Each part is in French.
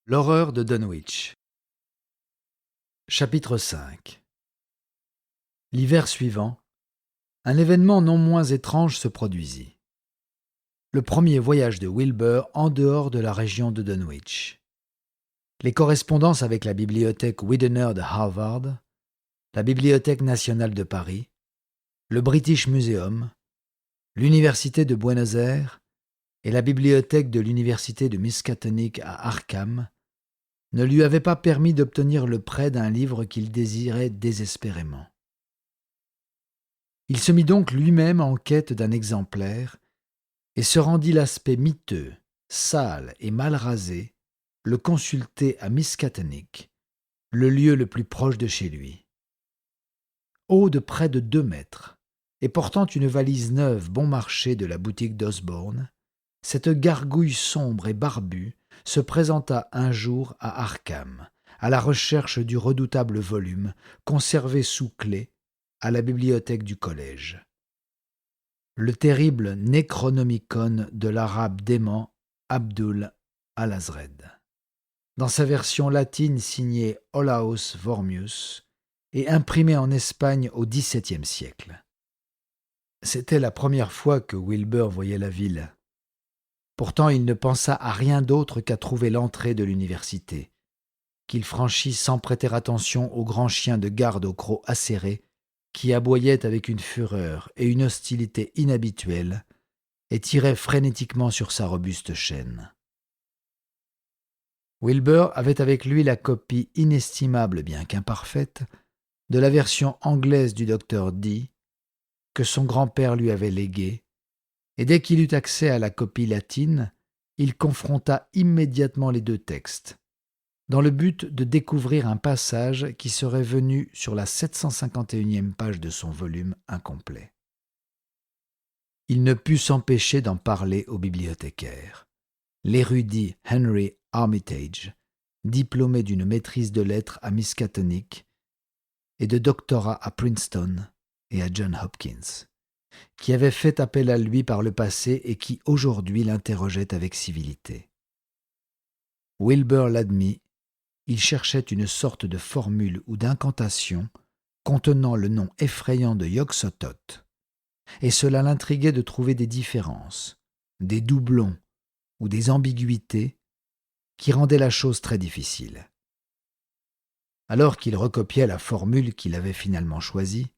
L'horreur de Dunwich. Chapitre 5. L'hiver suivant, un événement non moins étrange se produisit. Le premier voyage de Wilbur en dehors de la région de Dunwich. Les correspondances avec la bibliothèque Widener de Harvard, la Bibliothèque nationale de Paris, le British Museum, l'Université de Buenos Aires et la bibliothèque de l'Université de Miskatonic à Arkham ne lui avaient pas permis d'obtenir le prêt d'un livre qu'il désirait désespérément. Il se mit donc lui-même en quête d'un exemplaire et se rendit l'aspect miteux, sale et mal rasé, le consulter à Miskatonic, le lieu le plus proche de chez lui. Haut de près de 2 mètres, et portant une valise neuve bon marché de la boutique d'Osborne, cette gargouille sombre et barbue se présenta un jour à Arkham, à la recherche du redoutable volume conservé sous clé à la bibliothèque du collège. Le terrible Necronomicon de l'arabe dément Abdul al-Azred, dans sa version latine signée Olaus Wormius et imprimée en Espagne au XVIIe siècle. C'était la première fois que Wilbur voyait la ville. Pourtant, il ne pensa à rien d'autre qu'à trouver l'entrée de l'université, qu'il franchit sans prêter attention au grand chien de garde au croc acéré qui aboyait avec une fureur et une hostilité inhabituelles et tirait frénétiquement sur sa robuste chaîne. Wilbur avait avec lui la copie inestimable, bien qu'imparfaite, de la version anglaise du docteur Dee que son grand-père lui avait léguée, et dès qu'il eut accès à la copie latine, il confronta immédiatement les 2 textes, dans le but de découvrir un passage qui serait venu sur la 751e page de son volume incomplet. Il ne put s'empêcher d'en parler au bibliothécaire, l'érudit Henry Armitage, diplômé d'une maîtrise de lettres à Miskatonic et de doctorat à Princeton et à Johns Hopkins, qui avait fait appel à lui par le passé et qui aujourd'hui l'interrogeait avec civilité. Wilbur l'admit, il cherchait une sorte de formule ou d'incantation contenant le nom effrayant de Yog-Sothoth, et cela l'intriguait de trouver des différences, des doublons ou des ambiguïtés qui rendaient la chose très difficile. Alors qu'il recopiait la formule qu'il avait finalement choisie,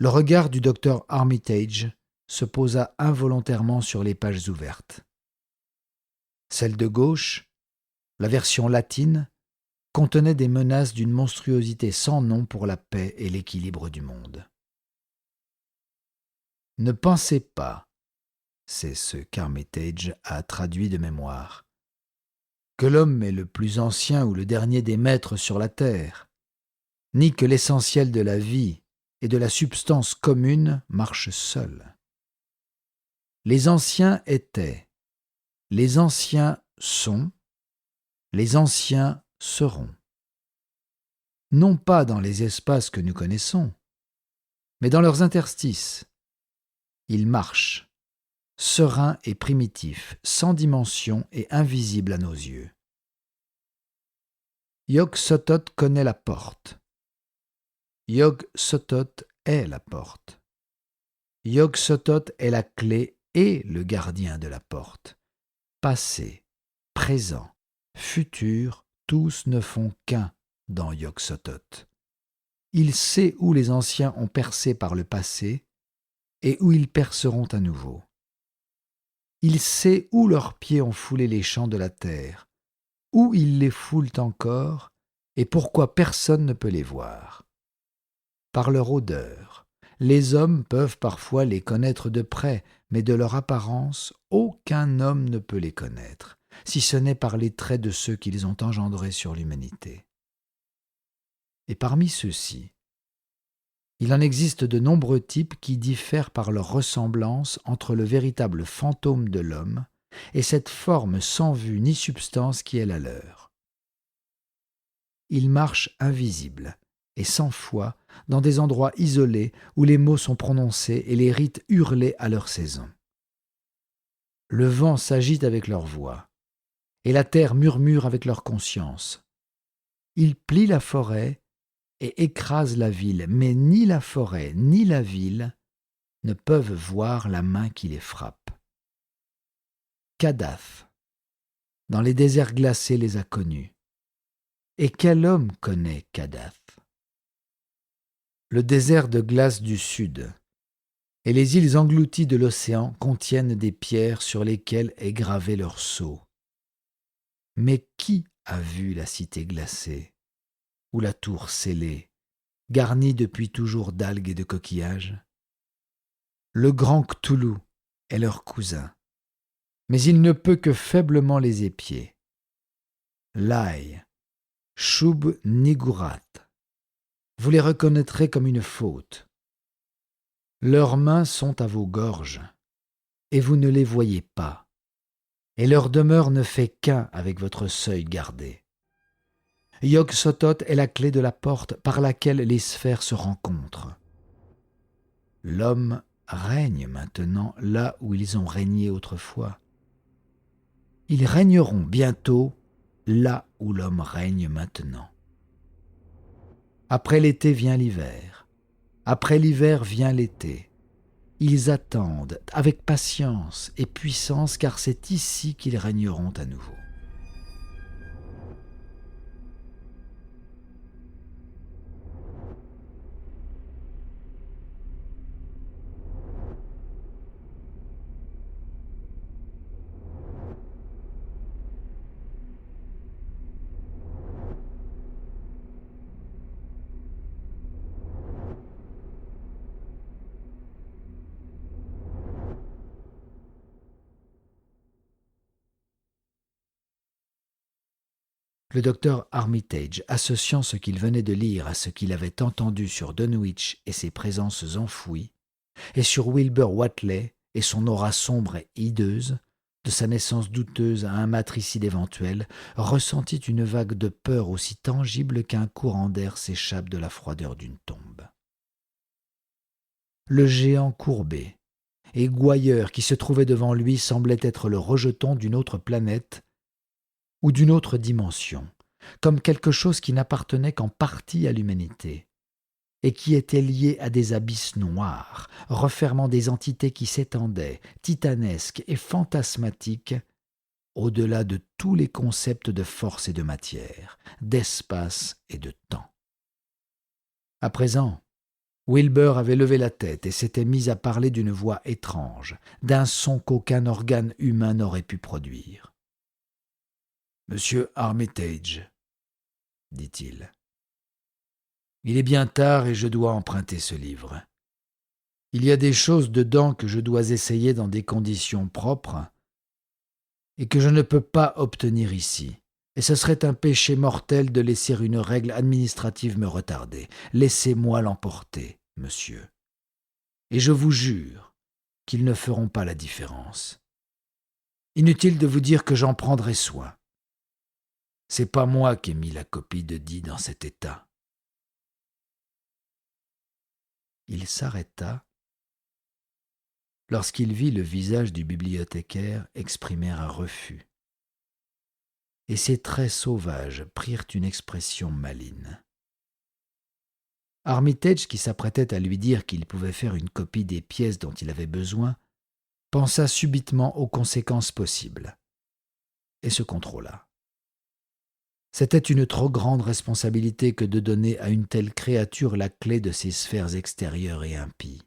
le regard du docteur Armitage se posa involontairement sur les pages ouvertes. Celle de gauche, la version latine, contenait des menaces d'une monstruosité sans nom pour la paix et l'équilibre du monde. Ne pensez pas, c'est ce qu'Armitage a traduit de mémoire, que l'homme est le plus ancien ou le dernier des maîtres sur la terre, ni que l'essentiel de la vie et de la substance commune marche seul. Les anciens étaient, les anciens sont, les anciens seront. Non pas dans les espaces que nous connaissons, mais dans leurs interstices. Ils marchent, sereins et primitifs, sans dimension et invisibles à nos yeux. Yog-Sothoth connaît la porte. Yog-Sothoth est la porte. Yog-Sothoth est la clé et le gardien de la porte. Passé, présent, futur, tous ne font qu'un dans Yog-Sothoth. Il sait où les anciens ont percé par le passé et où ils perceront à nouveau. Il sait où leurs pieds ont foulé les champs de la terre, où ils les foulent encore et pourquoi personne ne peut les voir. Par leur odeur, les hommes peuvent parfois les connaître de près, mais de leur apparence, aucun homme ne peut les connaître, si ce n'est par les traits de ceux qu'ils ont engendrés sur l'humanité. Et parmi ceux-ci, il en existe de nombreux types qui diffèrent par leur ressemblance entre le véritable fantôme de l'homme et cette forme sans vue ni substance qui est la leur. Ils marchent invisibles et sans foi dans des endroits isolés où les mots sont prononcés et les rites hurlés à leur saison. Le vent s'agite avec leur voix, et la terre murmure avec leur conscience. Ils plient la forêt et écrasent la ville, mais ni la forêt ni la ville ne peuvent voir la main qui les frappe. Kadath, dans les déserts glacés, les a connus. Et quel homme connaît Kadath? Le désert de glace du sud et les îles englouties de l'océan contiennent des pierres sur lesquelles est gravé leur sceau. Mais qui a vu la cité glacée ou la tour scellée, garnie depuis toujours d'algues et de coquillages? Le grand Cthulhu est leur cousin, mais il ne peut que faiblement les épier. Lai, Shub-Nigurat, vous les reconnaîtrez comme une faute. Leurs mains sont à vos gorges, et vous ne les voyez pas, et leur demeure ne fait qu'un avec votre seuil gardé. Yog-Sothoth est la clé de la porte par laquelle les sphères se rencontrent. L'homme règne maintenant là où ils ont régné autrefois. Ils régneront bientôt là où l'homme règne maintenant. Après l'été vient l'hiver. Après l'hiver vient l'été. Ils attendent avec patience et puissance car c'est ici qu'ils régneront à nouveau. Le docteur Armitage, associant ce qu'il venait de lire à ce qu'il avait entendu sur Dunwich et ses présences enfouies, et sur Wilbur Whateley et son aura sombre et hideuse, de sa naissance douteuse à un matricide éventuel, ressentit une vague de peur aussi tangible qu'un courant d'air s'échappe de la froideur d'une tombe. Le géant courbé et gouailleur qui se trouvait devant lui semblait être le rejeton d'une autre planète ou d'une autre dimension, comme quelque chose qui n'appartenait qu'en partie à l'humanité, et qui était lié à des abysses noirs, refermant des entités qui s'étendaient, titanesques et fantasmatiques, au-delà de tous les concepts de force et de matière, d'espace et de temps. À présent, Wilbur avait levé la tête et s'était mis à parler d'une voix étrange, d'un son qu'aucun organe humain n'aurait pu produire. « Monsieur Armitage, » dit-il, « il est bien tard et je dois emprunter ce livre. Il y a des choses dedans que je dois essayer dans des conditions propres et que je ne peux pas obtenir ici. Et ce serait un péché mortel de laisser une règle administrative me retarder. Laissez-moi l'emporter, monsieur. Et je vous jure qu'ils ne feront pas la différence. Inutile de vous dire que j'en prendrai soin. C'est pas moi qui ai mis la copie de Dee dans cet état. » Il s'arrêta lorsqu'il vit le visage du bibliothécaire exprimer un refus, et ses traits sauvages prirent une expression maligne. Armitage, qui s'apprêtait à lui dire qu'il pouvait faire une copie des pièces dont il avait besoin, pensa subitement aux conséquences possibles, et se contrôla. C'était une trop grande responsabilité que de donner à une telle créature la clé de ces sphères extérieures et impies.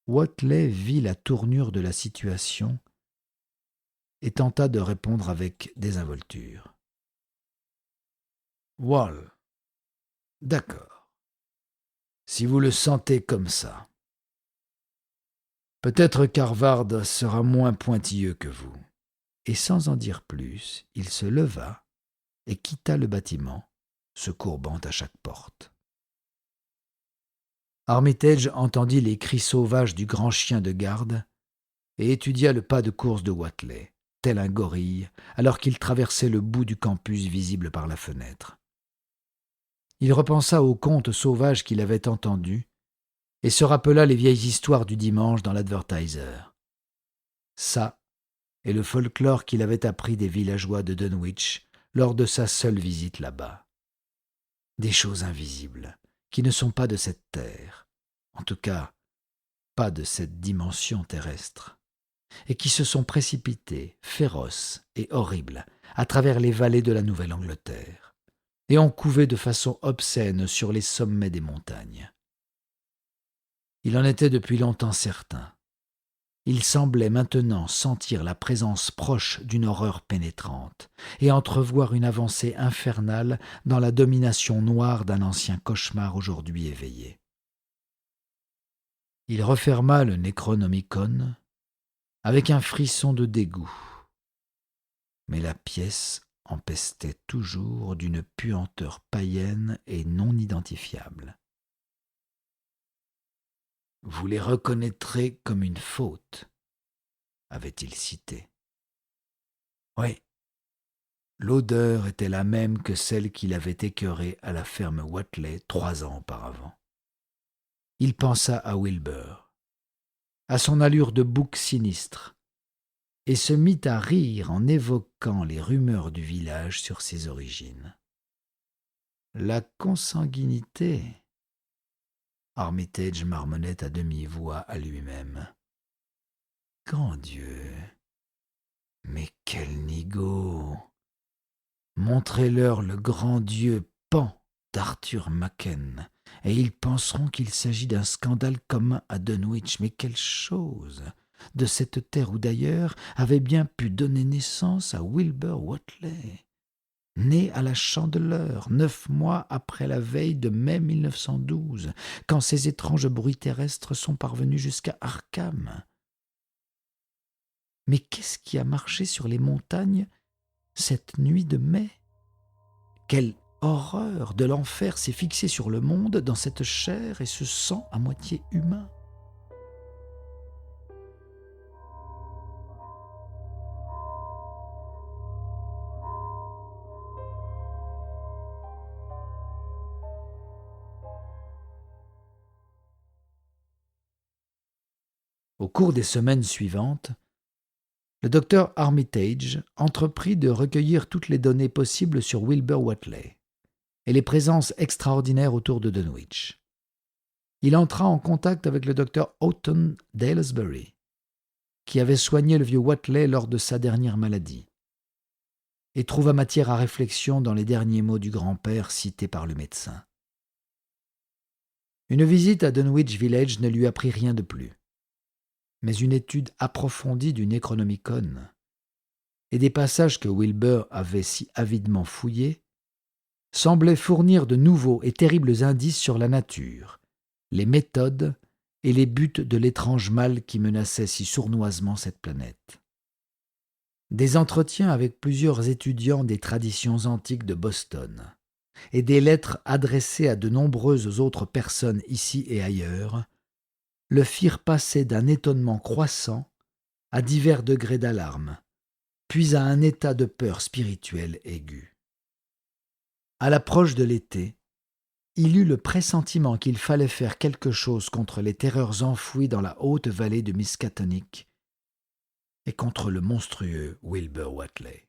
Whateley vit la tournure de la situation et tenta de répondre avec désinvolture. « Wall, d'accord, si vous le sentez comme ça. Peut-être qu'Harvard sera moins pointilleux que vous. » Et sans en dire plus, il se leva et quitta le bâtiment, se courbant à chaque porte. Armitage entendit les cris sauvages du grand chien de garde et étudia le pas de course de Whateley, tel un gorille, alors qu'il traversait le bout du campus visible par la fenêtre. Il repensa aux contes sauvages qu'il avait entendus et se rappela les vieilles histoires du dimanche dans l'Advertiser. Ça, et le folklore qu'il avait appris des villageois de Dunwich lors de sa seule visite là-bas. Des choses invisibles, qui ne sont pas de cette terre, en tout cas pas de cette dimension terrestre, et qui se sont précipitées, féroces et horribles, à travers les vallées de la Nouvelle-Angleterre, et ont couvé de façon obscène sur les sommets des montagnes. Il en était depuis longtemps certain. Il semblait maintenant sentir la présence proche d'une horreur pénétrante et entrevoir une avancée infernale dans la domination noire d'un ancien cauchemar aujourd'hui éveillé. Il referma le Necronomicon avec un frisson de dégoût, mais la pièce empestait toujours d'une puanteur païenne et non identifiable. « Vous les reconnaîtrez comme une faute », avait-il cité. Oui, l'odeur était la même que celle qu'il avait écœurée à la ferme Whatley 3 ans auparavant. Il pensa à Wilbur, à son allure de bouc sinistre, et se mit à rire en évoquant les rumeurs du village sur ses origines. La consanguinité, Armitage marmonnait à demi-voix à lui-même. Grand Dieu, mais quel nigaud! Montrez-leur le grand Dieu Pan d'Arthur Machen, et ils penseront qu'il s'agit d'un scandale commun à Dunwich. Mais quelle chose! De cette terre où d'ailleurs avait bien pu donner naissance à Wilbur Whatley, né à la Chandeleur 9 mois après la veille de mai 1912, quand ces étranges bruits terrestres sont parvenus jusqu'à Arkham. Mais qu'est-ce qui a marché sur les montagnes cette nuit de mai? Quelle horreur de l'enfer s'est fixée sur le monde dans cette chair et ce sang à moitié humain? Au cours des semaines suivantes, le docteur Armitage entreprit de recueillir toutes les données possibles sur Wilbur Whatley et les présences extraordinaires autour de Dunwich. Il entra en contact avec le docteur Houghton d'Aylesbury, qui avait soigné le vieux Whatley lors de sa dernière maladie, et trouva matière à réflexion dans les derniers mots du grand-père cités par le médecin. Une visite à Dunwich Village ne lui apprit rien de plus, mais une étude approfondie du Necronomicon et des passages que Wilbur avait si avidement fouillés semblaient fournir de nouveaux et terribles indices sur la nature, les méthodes et les buts de l'étrange mal qui menaçait si sournoisement cette planète. Des entretiens avec plusieurs étudiants des traditions antiques de Boston et des lettres adressées à de nombreuses autres personnes ici et ailleurs le firent passer d'un étonnement croissant à divers degrés d'alarme, puis à un état de peur spirituelle aiguë. À l'approche de l'été, il eut le pressentiment qu'il fallait faire quelque chose contre les terreurs enfouies dans la haute vallée de Miskatonic et contre le monstrueux Wilbur Whatley.